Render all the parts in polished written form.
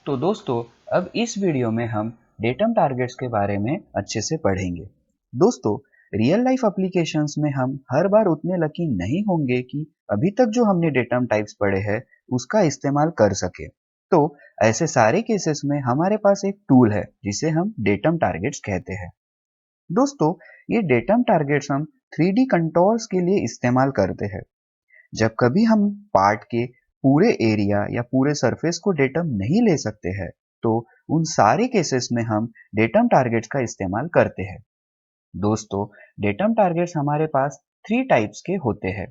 तो दोस्तों अब इस वीडियो में हम डेटम टारगेट्स के बारे में अच्छे से पढ़ेंगे। दोस्तों रियल लाइफ एप्लीकेशंस में हम हर बार उतने लकी नहीं होंगे कि अभी तक जो हमने डेटम टाइप्स पढ़े हैं उसका इस्तेमाल कर सके। तो ऐसे सारे केसेस में हमारे पास एक टूल है जिसे हम डेटम टारगेट्स कहते हैं। दोस्तों ये डेटम टारगेट्स हम 3D कंट्रोल्स के लिए इस्तेमाल करते हैं। जब कभी हम पार्ट के पूरे एरिया या पूरे सरफेस को डेटम नहीं ले सकते हैं तो उन सारे केसेस में हम डेटम टारगेट्स का इस्तेमाल करते हैं। दोस्तों डेटम टारगेट्स हमारे पास 3 टाइप्स के होते हैं: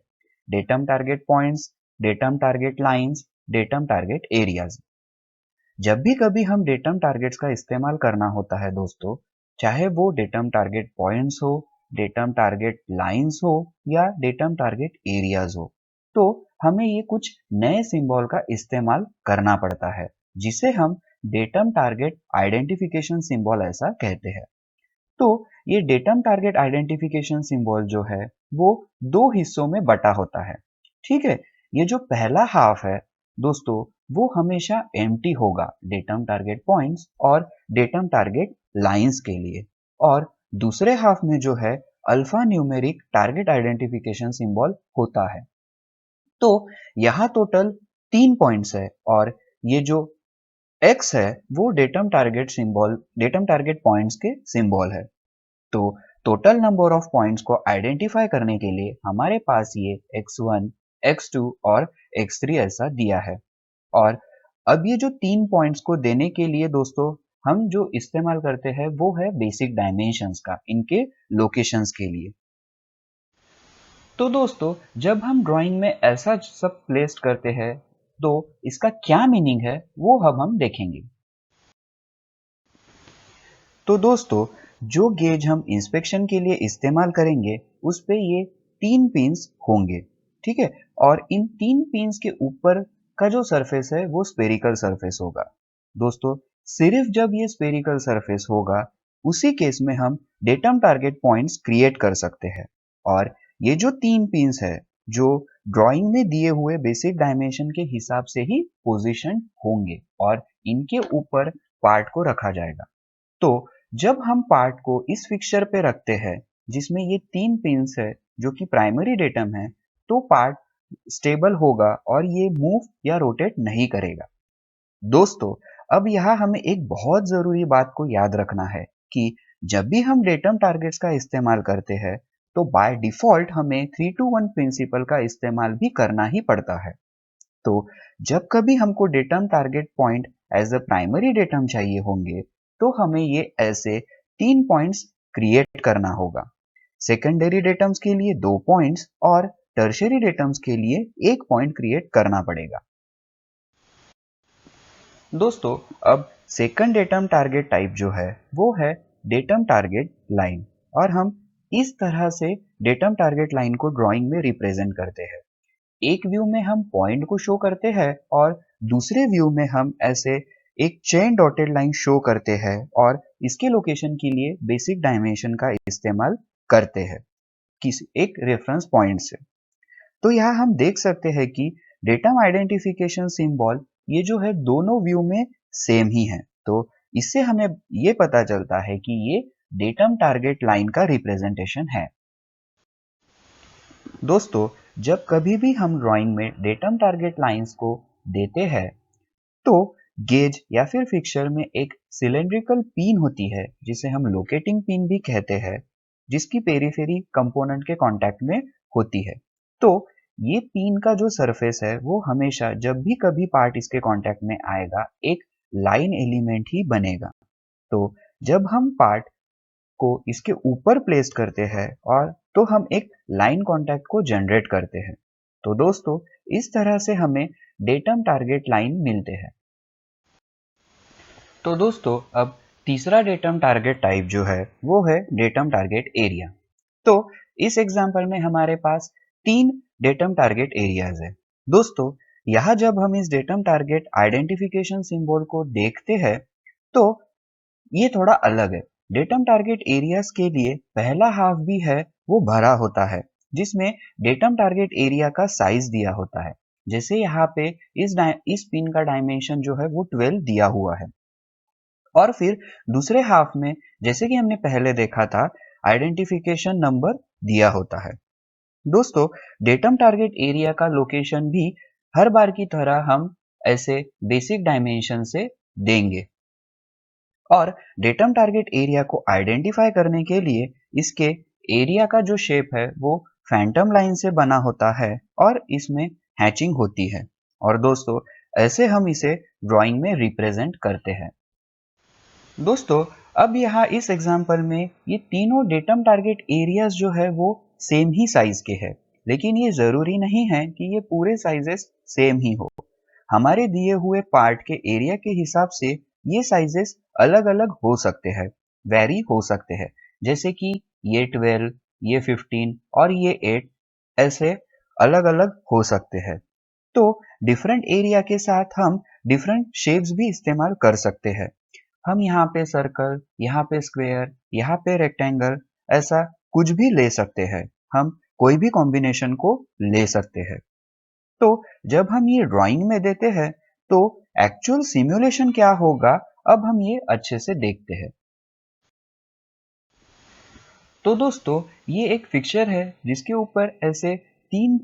datum target points, datum target lines, datum target areas. जब भी कभी हम डेटम टारगेट्स का इस्तेमाल करना होता है दोस्तों, चाहे वो डेटम टारगेट पॉइंट्स हो, डेटम टारगेट लाइंस हो या डेटम टारगेट एरियाज हो, तो हमें ये कुछ नए सिंबल का इस्तेमाल करना पड़ता है जिसे हम डेटम टारगेट आइडेंटिफिकेशन सिंबल ऐसा कहते हैं। तो ये डेटम टारगेट आइडेंटिफिकेशन सिंबल जो है वो दो हिस्सों में बटा होता है। ठीक है, ये जो पहला हाफ है दोस्तों वो हमेशा एम्प्टी होगा डेटम टारगेट पॉइंट्स और डेटम टारगेट लाइंस के लिए, और दूसरे हाफ में जो है alpha numeric target identification symbol होता है। तो यहाँ टोटल 3 पॉइंट्स है और ये जो एक्स है वो datum target symbol, datum target points के सिंबल है। तो टोटल नंबर ऑफ पॉइंट्स को आइडेंटिफाई करने के लिए हमारे पास ये x1, x2 और x3 ऐसा दिया है। और अब ये जो 3 पॉइंट्स को देने के लिए दोस्तों हम जो इस्तेमाल करते हैं वो है बेसिक डायमेंशंस का, इनके लोकेशंस के लिए। तो दोस्तों जब हम ड्राइंग में ऐसा सब प्लेस करते हैं तो इसका क्या मीनिंग है वो अब हम देखेंगे। तो दोस्तों जो गेज हम इंस्पेक्शन के लिए इस्तेमाल करेंगे उस पे ये 3 पिन्स होंगे, ठीक है। और इन 3 पिन्स के ऊपर का जो सरफेस है वो स्पेरिकल सरफेस होगा। दोस्तों सिर्फ जब ये स्पेरिकल सरफेस होगा उसी केस में हम डेटम टारगेट पॉइंट्स क्रिएट कर सकते हैं। और ये जो 3 पिन्स है जो ड्राइंग में दिए हुए बेसिक डायमेंशन के हिसाब से ही पोजीशन होंगे और इनके ऊपर पार्ट को रखा जाएगा। तो जब हम पार्ट को इस फिक्सचर पे रखते हैं जिसमें ये 3 पिन्स है जो कि प्राइमरी डेटम है, तो पार्ट स्टेबल होगा और ये मूव या रोटेट नहीं करेगा। दोस्तों अब यहाँ हमें एक बहुत जरूरी बात को याद रखना है कि जब भी हम डेटम टारगेट्स का इस्तेमाल करते हैं तो बाय डिफॉल्ट हमें 3 to 1 प्रिंसिपल का इस्तेमाल भी करना ही पड़ता है। तो जब कभी हमको datum target point as a primary datum चाहिए होंगे तो हमें ये ऐसे 3 पॉइंट्स क्रिएट करना होगा। सेकेंडरी डेटम्स के लिए 2 पॉइंट्स और टर्शियरी डेटम्स के लिए 1 पॉइंट क्रिएट करना पड़ेगा। दोस्तों अब सेकंड डेटम टारगेट टाइप जो है वो है डेटम टारगेट लाइन, और हम इस तरह से डेटम टारगेट लाइन को ड्राइंग में रिप्रेजेंट करते हैं। एक व्यू में हम पॉइंट को शो करते हैं और दूसरे व्यू में हम ऐसे एक चेन डॉटेड लाइन शो करते हैं और इसके लोकेशन के लिए बेसिक डायमेंशन का इस्तेमाल करते हैं किसी एक रेफरेंस पॉइंट से। तो यहाँ हम देख सकते हैं कि डेटम आइडेंटिफिकेशन सिंबल ये जो है दोनों व्यू में सेम ही है। तो इससे हमें ये पता चलता है कि ये डेटम टारगेट लाइन का रिप्रेजेंटेशन है। दोस्तों जब कभी भी हम ड्राइंग में डेटम टारगेट लाइंस को देते हैं तो गेज या फिर फिक्सचर में एक सिलेंड्रिकल पिन होती है जिसे हम लोकेटिंग पिन भी कहते हैं, जिसकी पेरिफेरी कंपोनेंट के कांटेक्ट में होती है। तो ये पिन का जो सरफेस है वो हमेशा जब भी कभी पार्ट इसके कांटेक्ट में आएगा एक लाइन एलिमेंट ही बनेगा। तो जब हम पार्ट को इसके ऊपर प्लेस करते हैं और तो हम एक लाइन कांटेक्ट को जनरेट करते हैं। तो दोस्तों इस तरह से हमें डेटम टारगेट लाइन मिलते हैं। तो दोस्तों अब तीसरा डेटम टारगेट टाइप जो है वो है डेटम टारगेट एरिया। तो इस एग्जांपल में हमारे पास 3 डेटम टारगेट एरियाज है। दोस्तों यहाँ जब हम इस डेटम टारगेट आइडेंटिफिकेशन सिंबल को देखते हैं तो ये थोड़ा अलग है। डेटम टारगेट एरियाज के लिए पहला हाफ भी है वो भरा होता है जिसमें डेटम टारगेट एरिया का साइज दिया होता है। जैसे यहाँ पे इस पिन का डायमेंशन जो है वो 12 दिया हुआ है। और फिर दूसरे हाफ में जैसे कि हमने पहले देखा था, आइडेंटिफिकेशन नंबर दिया होता है। दोस्तों, डेटम टारगेट एरिया का लोकेशन भी हर बार की तरह हम ऐसे बेसिक डायमेंशन से देंगे। और डेटम टारगेट एरिया को आइडेंटिफाई करने के लिए इसके एरिया का जो शेप है वो फैंटम लाइन से बना होता है और इसमें हैचिंग होती है। और दोस्तों, ऐसे हम इसे ड्राइंग में रिप्रेजेंट करते हैं। दोस्तों, अब यहाँ इस एग्जाम्पल में ये तीनों डेटम टारगेट एरियाज जो है वो सेम ही साइज के हैं, लेकिन ये जरूरी नहीं है कि ये पूरे साइजेस सेम ही हो। हमारे दिए हुए पार्ट के एरिया के हिसाब से ये साइजेस अलग अलग हो सकते हैं, वेरी हो सकते हैं। जैसे कि ये 12, ये 15 और ये 8 ऐसे अलग अलग हो सकते हैं। तो डिफरेंट एरिया के साथ हम डिफरेंट शेप्स भी इस्तेमाल कर सकते हैं। हम यहाँ पे सर्कल, यहाँ पे स्क्वायर, यहाँ पे रेक्टेंगल, ऐसा कुछ भी ले सकते हैं। हम कोई भी कॉम्बिनेशन को ले सकते हैं। तो जब हम ये ड्राइंग में देते हैं तो एक्चुअल सिमुलेशन क्या होगा, अब हम ये अच्छे से देखते हैं। तो दोस्तों, ये एक फिक्सचर है जिसके ऊपर ऐसे तीन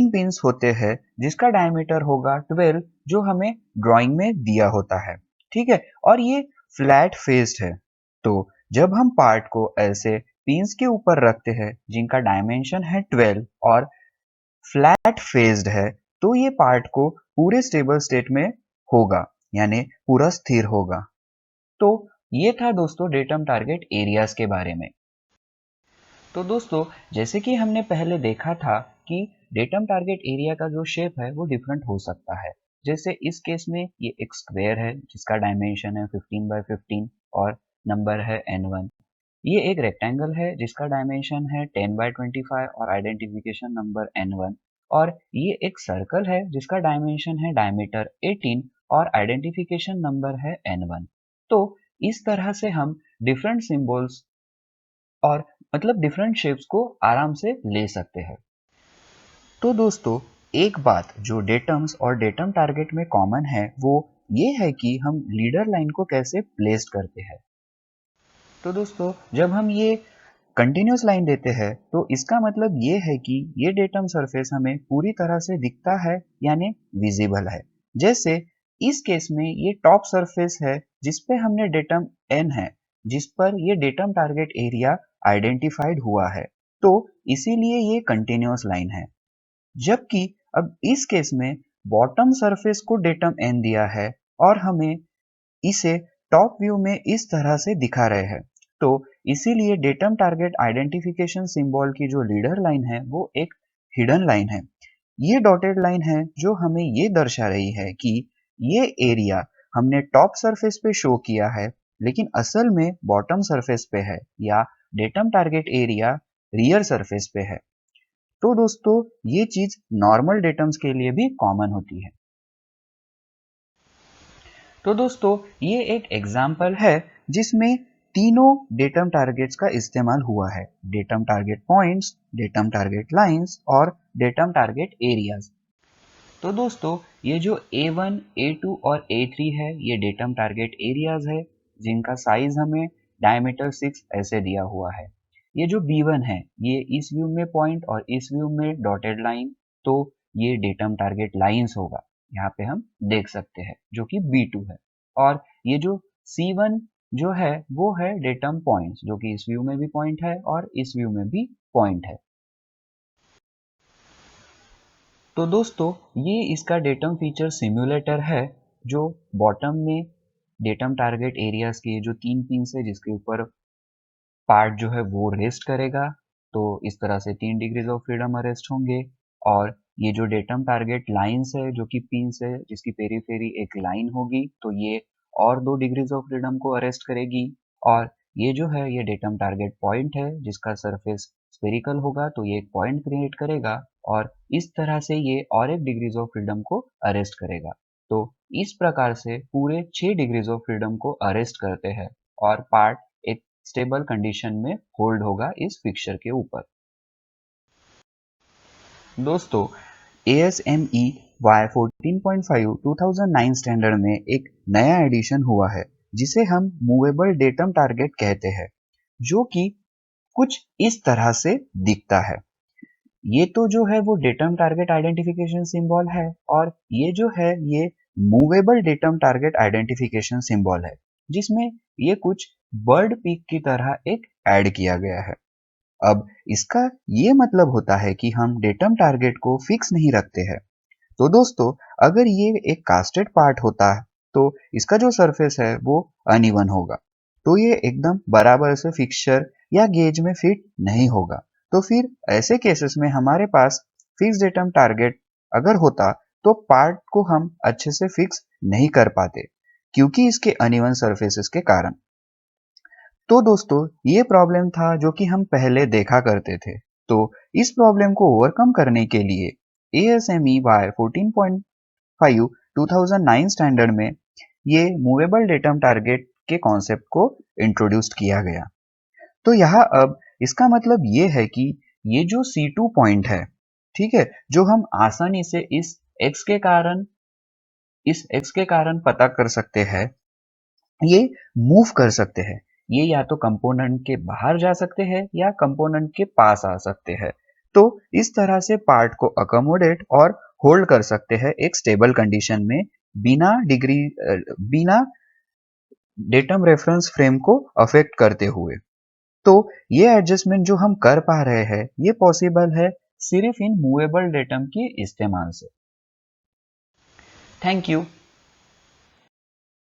पिंस होते हैं जिसका डायमीटर होगा 12, जो हमें ड्राइंग में दिया होता है। ठीक है, और ये फ्लैट फेस्ड है। तो जब हम पार्ट को ऐसे पिंस के ऊपर रखते हैं जिनका डायमेंशन है 12 और फ्लैट फेस्ड है, तो ये पार्ट को पूरे स्टेबल स्टेट में होगा, यानी पूरा स्थिर होगा। तो ये था दोस्तों डेटम टारगेट एरियाज के बारे में। तो दोस्तों, जैसे कि हमने पहले देखा था कि डेटम टारगेट एरिया का जो शेप है वो डिफरेंट हो सकता है। जैसे इस केस में ये एक स्क्वायर है जिसका डायमेंशन है 15 बाय 15 और नंबर है n1। ये एक रेक्टेंगल है जिसका डायमेंशन है 10 बाय 25 और आइडेंटिफिकेशन नंबर n1। और ये एक सर्कल है जिसका डायमेंशन है डायमीटर 18 और आइडेंटिफिकेशन नंबर है n1। तो इस तरह से हम डिफरेंट सिंबल्स और मतलब डिफरेंट शेप्स को आराम से ले सकते हैं। तो दोस्तों, एक बात जो डेटम्स और डेटम टारगेट में कॉमन है वो ये है कि हम लीडर लाइन को कैसे प्लेस करते हैं। तो दोस्तों, जब हम ये कंटिन्यूस लाइन देते हैं तो इसका मतलब ये है कि ये डेटम सरफेस हमें पूरी तरह से दिखता है, यानी विजिबल है। जैसे इस केस में ये टॉप सरफेस है जिस पे हमने डेटम एन है, जिस पर ये डेटम टारगेट एरिया आइडेंटिफाइड हुआ है, तो इसीलिए ये कंटिन्यूस लाइन है। जबकि अब इस केस में बॉटम सरफेस को डेटम एन दिया है और हमें इसे टॉप व्यू में इस तरह से दिखा रहे हैं, तो इसीलिए डेटम टारगेट आइडेंटिफिकेशन सिंबल की जो लीडर लाइन है वो एक हिडन लाइन है। ये डॉटेड लाइन है जो हमें ये दर्शा रही है कि ये एरिया हमने टॉप सरफेस पे शो किया है, लेकिन असल में बॉटम सरफेस पे है, या datum target area rear surface पे है। तो दोस्तों, ये चीज नॉर्मल डेटम्स के लिए भी कॉमन होती है। तो दोस्तों, ये एक एग्जाम्पल है जिसमें तीनों डेटम टारगेट्स का इस्तेमाल हुआ है। Datum target points, datum target lines और डेटम टारगेट एरियाज। तो दोस्तों, ये जो A1, A2 और A3 है ये डेटम टारगेट एरियाज है जिनका साइज हमें डायमीटर 6 ऐसे दिया हुआ है। ये जो B1 है ये इस व्यू में पॉइंट और इस व्यू में डॉटेड लाइन, तो ये डेटम टारगेट लाइंस होगा, यहाँ पे हम देख सकते हैं, जो कि B2 है। और ये जो C1 जो है वो है डेटम पॉइंट्स, जो कि इस व्यू में भी पॉइंट है और इस व्यू में भी पॉइंट है। तो दोस्तों, ये इसका डेटम फीचर सिम्युलेटर है जो बॉटम में डेटम टारगेट एरियाज के जो तीन पिंस है जिसके ऊपर पार्ट जो है वो रेस्ट करेगा। तो इस तरह से 3 डिग्रीज ऑफ फ्रीडम अरेस्ट होंगे। और ये जो डेटम टारगेट लाइंस है जो कि पिंस है जिसकी पेरीफेरी एक लाइन होगी, तो ये और 2 डिग्रीज ऑफ फ्रीडम को अरेस्ट करेगी। और ये जो है ये डेटम टारगेट पॉइंट है जिसका सरफेस स्फेरिकल होगा, तो ये एक पॉइंट क्रिएट करेगा और इस तरह से ये और 1 डिग्रीज ऑफ फ्रीडम को अरेस्ट करेगा। तो इस प्रकार से पूरे 6 डिग्रीज ऑफ फ्रीडम को अरेस्ट करते हैं और पार्ट एक स्टेबल कंडीशन में होल्ड होगा इस फिक्सचर के ऊपर। दोस्तों, ASME Y14.5 2009 स्टैंडर्ड में एक नया एडिशन हुआ है जिसे हम मूवेबल डेटम टारगेट कहते हैं, जो कि कुछ इस तरह से दिखता है। ये तो जो है वो डेटम टारगेट आइडेंटिफिकेशन सिंबल है और ये जो है ये movable datum target identification symbol है, जिसमें ये कुछ बर्ड पीक की तरह एक ऐड किया गया है। अब इसका ये मतलब होता है कि हम डेटम टारगेट को फिक्स नहीं रखते हैं। तो दोस्तों, अगर ये एक कास्टेड पार्ट होता है तो इसका जो सरफेस है वो अनइवन होगा, तो ये एकदम बराबर से फिक्सचर या गेज में फिट नहीं होगा। तो फिर ऐसे केसेस में हमारे पास फिक्स डेटम टारगेट अगर होता तो पार्ट को हम अच्छे से फिक्स नहीं कर पाते, क्योंकि इसके अनइवन सरफेसेस के कारण। तो दोस्तों, ये प्रॉब्लम था जो कि हम पहले देखा करते थे। तो इस प्रॉब्लम को ओवरकम करने के लिए ASME Y14.5 2009 स्टैंडर्ड में ये मूवेबल डेटम टारगेट के कॉन्सेप्ट को इंट्रोड्यूस्ड किया गया। तो यहाँ अब इसका मतलब ये है कि ये जो C2 पॉइंट है, ठीक है, जो हम आसानी से इस x के कारण पता कर सकते हैं, ये मूव कर सकते हैं। ये या तो कंपोनेंट के बाहर जा सकते हैं या कंपोनेंट के पास आ सकते हैं। तो इस तरह से पार्ट को अकोमोडेट और होल्ड कर सकते हैं एक स्टेबल कंडीशन में, बिना डेटम रेफरेंस फ्रेम को अफेक्ट करते हुए। तो ये एडजस्टमेंट जो हम कर पा रहे हैं ये पॉसिबल है सिर्फ इन मूवेबल डेटम के इस्तेमाल से। Thank you.